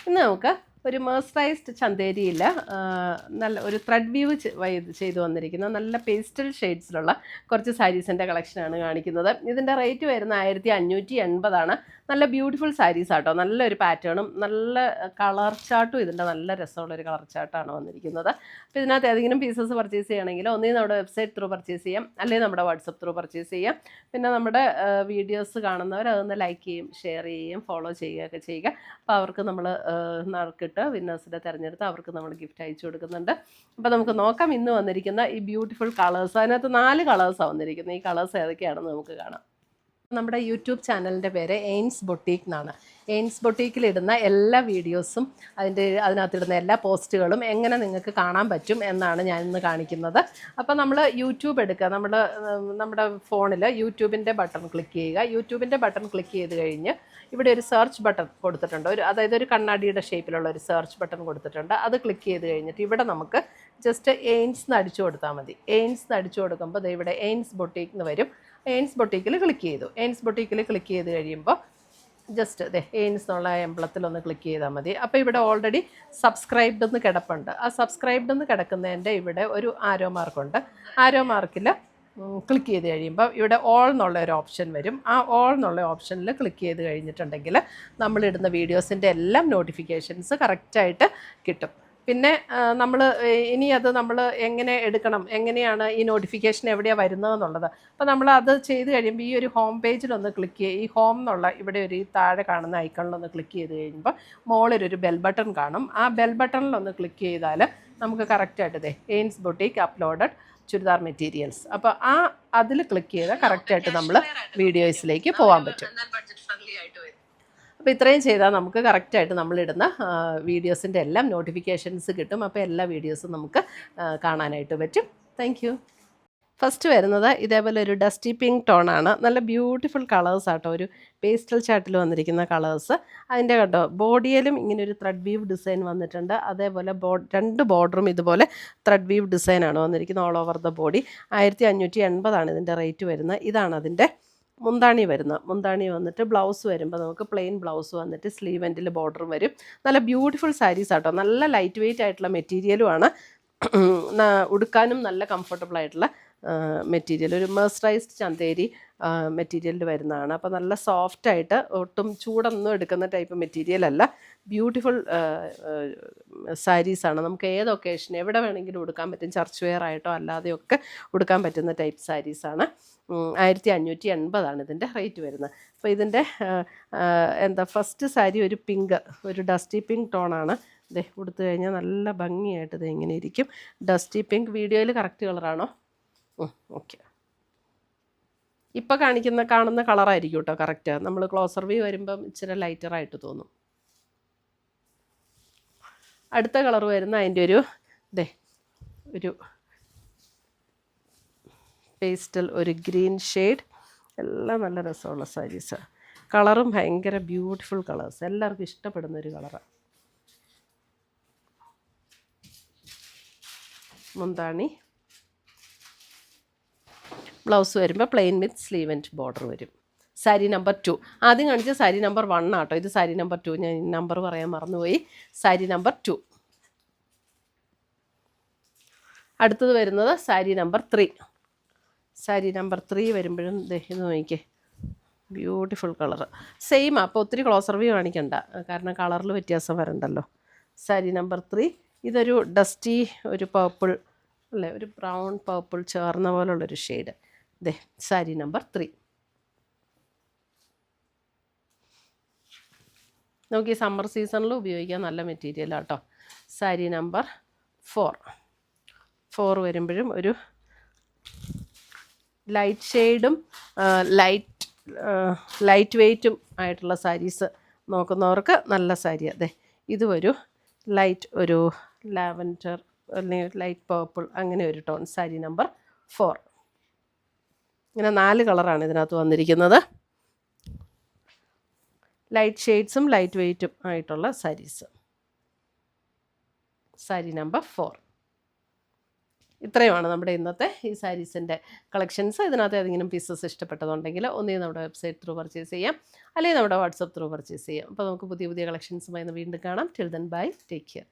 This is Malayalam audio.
ഇന്ന് നമുക്ക് ഒരു മേഴ്സറൈസ്ഡ് ചന്തേരിയിൽ നല്ല ഒരു ത്രെഡ് വ്യൂ ചെയ്തു വന്നിരിക്കുന്ന നല്ല പേസ്റ്റൽ ഷെയ്ഡ്സിലുള്ള കുറച്ച് സാരീസിൻ്റെ കളക്ഷനാണ് കാണിക്കുന്നത്. ഇതിൻ്റെ റേറ്റ് വരുന്ന 1580 നല്ല ബ്യൂട്ടിഫുൾ സാരീസ് ആട്ടോ. നല്ലൊരു പാറ്റേണും നല്ല കളർ ചാർട്ടും ഇതിൻ്റെ നല്ല രസമുള്ളൊരു കളർ ചാർട്ടാണ് വന്നിരിക്കുന്നത്. അപ്പോൾ ഇതിനകത്ത് ഏതെങ്കിലും പീസസ് പർച്ചേസ് ചെയ്യണമെങ്കിൽ ഒന്നേ നമ്മുടെ വെബ്സൈറ്റ് ത്രൂ പർച്ചേസ് ചെയ്യാം, അല്ലെങ്കിൽ നമ്മുടെ വാട്സപ്പ് ത്രൂ പർച്ചേസ് ചെയ്യാം. പിന്നെ നമ്മുടെ വീഡിയോസ് കാണുന്നവർ അതൊന്ന് ലൈക്ക് ചെയ്യും, ഷെയർ ചെയ്യുകയും ഫോളോ ചെയ്യുകയൊക്കെ ചെയ്യുക. അപ്പോൾ അവർക്ക് നമ്മൾ നറുക്കിട്ട് വിന്നേഴ്സിനെ തിരഞ്ഞെടുത്ത് അവർക്ക് നമ്മൾ ഗിഫ്റ്റ് അയച്ചു കൊടുക്കുന്നുണ്ട്. അപ്പോൾ നമുക്ക് നോക്കാം ഇന്ന് വന്നിരിക്കുന്ന ഈ ബ്യൂട്ടിഫുൾ കളേഴ്സ്. അതിനകത്ത് 4 കളേഴ്സാണ് വന്നിരിക്കുന്നത്. ഈ കളേഴ്സ് ഏതൊക്കെയാണെന്ന് നമുക്ക് കാണാം. നമ്മുടെ യൂട്യൂബ് ചാനലിൻ്റെ പേര് എയിൻസ് ബൊട്ടീക്ക് എന്നാണ്. എയിൻസ് ബൊട്ടീക്കിലിടുന്ന എല്ലാ വീഡിയോസും അതിനകത്തിടുന്ന എല്ലാ പോസ്റ്റുകളും എങ്ങനെ നിങ്ങൾക്ക് കാണാൻ പറ്റും എന്നാണ് ഞാൻ ഇന്ന് കാണിക്കുന്നത്. അപ്പോൾ നമ്മൾ യൂട്യൂബ് എടുക്കുക, നമ്മുടെ ഫോണിൽ യൂട്യൂബിൻ്റെ ബട്ടൺ ക്ലിക്ക് ചെയ്യുക. യൂട്യൂബിൻ്റെ ബട്ടൺ ക്ലിക്ക് ചെയ്ത് കഴിഞ്ഞ് ഇവിടെ ഒരു സെർച്ച് ബട്ടൺ കൊടുത്തിട്ടുണ്ട്. അതായത് ഒരു കണ്ണാടിയുടെ ഷേപ്പിലുള്ള ഒരു സെർച്ച് ബട്ടൺ കൊടുത്തിട്ടുണ്ട്. അത് ക്ലിക്ക് ചെയ്ത് കഴിഞ്ഞിട്ട് ഇവിടെ നമുക്ക് ജസ്റ്റ് എയിൻസ് എന്ന് അടിച്ചു കൊടുത്താൽ മതി. എയിൻസ് എന്ന് അടിച്ചു കൊടുക്കുമ്പോൾ ഇവിടെ എയിൻസ് ബൊട്ടീക്ക് എന്ന് വരും. എയിൻസ് ബൊട്ടീക്കിൽ ക്ലിക്ക് ചെയ്തു. എയിൻസ് ബൊട്ടീക്കിൽ ക്ലിക്ക് ചെയ്ത് കഴിയുമ്പോൾ ജസ്റ്റ് എയിൻസ് എന്നുള്ള എംബ്ലത്തിലൊന്ന് ക്ലിക്ക് ചെയ്താൽ മതി. അപ്പോൾ ഇവിടെ ഓൾറെഡി സബ്സ്ക്രൈബ്ഡ് എന്ന് കിടപ്പുണ്ട്. ആ സബ്സ്ക്രൈബ്ഡ് എന്ന് കിടക്കുന്നതിൻ്റെ ഇവിടെ ഒരു ആരോ മാർക്കുണ്ട്. ആരോ മാർക്കിൽ ക്ലിക്ക് ചെയ്ത് കഴിയുമ്പോൾ ഇവിടെ ഓൾ എന്നുള്ള ഒരു ഓപ്ഷൻ വരും. ആ ഓൾ എന്നുള്ള ഓപ്ഷനിൽ ക്ലിക്ക് ചെയ്ത് കഴിഞ്ഞിട്ടുണ്ടെങ്കിൽ നമ്മളിടുന്ന വീഡിയോസിൻ്റെ എല്ലാം നോട്ടിഫിക്കേഷൻസ് കറക്റ്റായിട്ട് കിട്ടും. പിന്നെ നമ്മൾ നമ്മൾ എങ്ങനെ എടുക്കണം, എങ്ങനെയാണ് ഈ നോട്ടിഫിക്കേഷൻ എവിടെയാണ് വരുന്നതെന്നുള്ളത്. അപ്പോൾ നമ്മൾ അത് ചെയ്ത് കഴിയുമ്പോൾ ഈ ഒരു ഹോം പേജിലൊന്ന് ക്ലിക്ക് ചെയ്യുക. ഈ ഹോം എന്നുള്ള ഇവിടെ ഒരു താഴെ കാണുന്ന ഐക്കണിലൊന്ന് ക്ലിക്ക് ചെയ്ത് കഴിയുമ്പോൾ മുകളിലൊരു ബെൽ ബട്ടൺ കാണും. ആ ബെൽ ബട്ടണിലൊന്ന് ക്ലിക്ക് ചെയ്താൽ നമുക്ക് കറക്റ്റായിട്ട് എയിൻസ് ബൊട്ടീക്ക് അപ്ലോഡഡ് ചുരിദാർ മെറ്റീരിയൽസ്, അപ്പോൾ അതിൽ ക്ലിക്ക് ചെയ്താൽ കറക്റ്റായിട്ട് നമ്മൾ വീഡിയോസിലേക്ക് പോകാൻ പറ്റും. അപ്പോൾ ഇത്രയും ചെയ്താൽ നമുക്ക് കറക്റ്റായിട്ട് നമ്മളിടുന്ന വീഡിയോസിൻ്റെ എല്ലാം നോട്ടിഫിക്കേഷൻസ് കിട്ടും. അപ്പോൾ എല്ലാ വീഡിയോസും നമുക്ക് കാണാനായിട്ട് പറ്റും. താങ്ക് ഫസ്റ്റ് വരുന്നത് ഇതേപോലെ ഒരു ഡസ്റ്റി പിങ്ക് ടോണാണ്. നല്ല ബ്യൂട്ടിഫുൾ കളേഴ്സ് ആട്ടോ. ഒരു പേസ്റ്റൽ ചാർട്ടിൽ വന്നിരിക്കുന്ന കളേഴ്സ്. അതിൻ്റെ കേട്ടോ ബോഡിയിലും ഇങ്ങനെ ഒരു ത്രെഡ് വീവ് ഡിസൈൻ വന്നിട്ടുണ്ട്. അതേപോലെ 2 ബോർഡറും ഇതുപോലെ ത്രെഡ് വീവ് ഡിസൈനാണ് വന്നിരിക്കുന്നത് ഓൾ ഓവർ ദ ബോഡി. 1580 ഇതിൻ്റെ റേറ്റ് വരുന്നത്. ഇതാണ് അതിൻ്റെ മുന്താണി വരുന്നത്. മുന്താണി വന്നിട്ട് ബ്ലൗസ് വരുമ്പോൾ നമുക്ക് പ്ലെയിൻ ബ്ലൗസ് വന്നിട്ട് സ്ലീവ് എൻഡിൽ ബോർഡറും വരും. നല്ല ബ്യൂട്ടിഫുൾ സാരീസ് ആട്ടോ. നല്ല ലൈറ്റ് വെയ്റ്റ് ആയിട്ടുള്ള മെറ്റീരിയലുമാണ്. ഉടുക്കാനും നല്ല കംഫർട്ടബിൾ ആയിട്ടുള്ള മെറ്റീരിയൽ. ഒരു മേഴ്സറൈസ്ഡ് ചന്തേരി മെറ്റീരിയലിൽ വരുന്നതാണ്. അപ്പോൾ നല്ല സോഫ്റ്റായിട്ട് ഒട്ടും ചൂടൊന്നും എടുക്കുന്ന ടൈപ്പ് മെറ്റീരിയൽ അല്ല. ബ്യൂട്ടിഫുൾ സാരീസാണ്. നമുക്ക് ഏത് ഒക്കേഷൻ എവിടെ വേണമെങ്കിലും ഉടുക്കാൻ പറ്റും. ചർച്ച് വെയർ ആയിട്ടോ അല്ലാതെയൊക്കെ ഉടുക്കാൻ പറ്റുന്ന ടൈപ്പ് സാരീസാണ്. 1580 ഇതിൻ്റെ റേറ്റ് വരുന്നത്. അപ്പോൾ ഇതിൻ്റെ ഫസ്റ്റ് സാരി ഒരു പിങ്ക്, ഒരു ഡസ്റ്റി പിങ്ക് ടോണാണ്. ഉടുത്തു കഴിഞ്ഞാൽ നല്ല ഭംഗിയായിട്ട് ഇങ്ങനെ ഇരിക്കും. ഡസ്റ്റി പിങ്ക് വീഡിയോയിൽ കറക്റ്റ് കളറാണോ? ഓക്കെ. ഇപ്പോൾ കാണുന്ന കളറായിരിക്കും കേട്ടോ കറക്റ്റ്. നമ്മൾ ക്ലോസർ വ്യൂ വരുമ്പം ഇച്ചിരി ലൈറ്ററായിട്ട് തോന്നും. അടുത്ത കളർ വരുന്ന അതിൻ്റെ ഒരു പേസ്റ്റൽ, ഒരു ഗ്രീൻ ഷെയ്ഡ്. എല്ലാം നല്ല രസമുള്ള സാരീസ്. കളറും ഭയങ്കര ബ്യൂട്ടിഫുൾ കളേഴ്സ്. എല്ലാവർക്കും ഇഷ്ടപ്പെടുന്നൊരു കളറാണ്. മുന്താണി, ബ്ലൗസ് വരുമ്പോൾ plain with sleeve and border വരും. സാരി നമ്പർ 2. ആദ്യം കാണിച്ച സാരി നമ്പർ 1 ആട്ടോ. ഇത് സാരി നമ്പർ 2. ഞാൻ നമ്പർ പറയാൻ മറന്നുപോയി. സാരി നമ്പർ 2. അടുത്തത് വരുന്നത് സാരി നമ്പർ 3. സാരി നമ്പർ 3 വരുമ്പോഴും ഇത് നോക്കിക്കേ, ബ്യൂട്ടിഫുൾ കളറ്. സെയിം. അപ്പോൾ ഒത്തിരി ക്ലോസർ വ്യൂ കാണിക്കണ്ട, കാരണം കളറിൽ വ്യത്യാസം വരണ്ടല്ലോ. സാരി നമ്പർ 3. ഇതൊരു ഡസ്റ്റി, ഒരു പേർപ്പിൾ അല്ലേ, ഒരു ബ്രൗൺ പേർപ്പിൾ ചേർന്ന പോലുള്ളൊരു ഷെയ്ഡ്. സാരി നമ്പർ 3. നമുക്ക് ഈ സമ്മർ സീസണിൽ ഉപയോഗിക്കാൻ നല്ല മെറ്റീരിയലാട്ടോ. സാരി നമ്പർ 4 വരുമ്പോഴും ഒരു ലൈറ്റ് ഷെയ്ഡും ലൈറ്റ് വെയ്റ്റും ആയിട്ടുള്ള സാരീസ് നോക്കുന്നവർക്ക് നല്ല സാരി. ഇതും ഒരു ലൈറ്റ്, ഒരു ലാവൻഡർ അല്ലെങ്കിൽ ലൈറ്റ് പേർപ്പിൾ, അങ്ങനെ ഒരു ടോൺ. സാരി നമ്പർ 4. ഇങ്ങനെ 4 കളറാണ് ഇതിനകത്ത് വന്നിരിക്കുന്നത്. ലൈറ്റ് ഷെയ്ഡ്സും ലൈറ്റ് വെയ്റ്റും ആയിട്ടുള്ള സാരീസ്. സാരി നമ്പർ 4. ഇത്രയുമാണ് നമ്മുടെ ഇന്നത്തെ ഈ സാരീസിൻ്റെ കളക്ഷൻസ്. ഇതിനകത്ത് ഏതെങ്കിലും പീസസ് ഇഷ്ടപ്പെട്ടതുണ്ടെങ്കിൽ ഒന്നേ നമ്മുടെ വെബ്സൈറ്റ് ത്രൂ പർച്ചേസ് ചെയ്യാം, അല്ലെങ്കിൽ നമ്മുടെ വാട്സപ്പ് ത്രൂ പർച്ചേസ് ചെയ്യാം. അപ്പോൾ നമുക്ക് പുതിയ പുതിയ കളക്ഷൻസുമായി വീണ്ടും കാണാം. Till then bye, take care.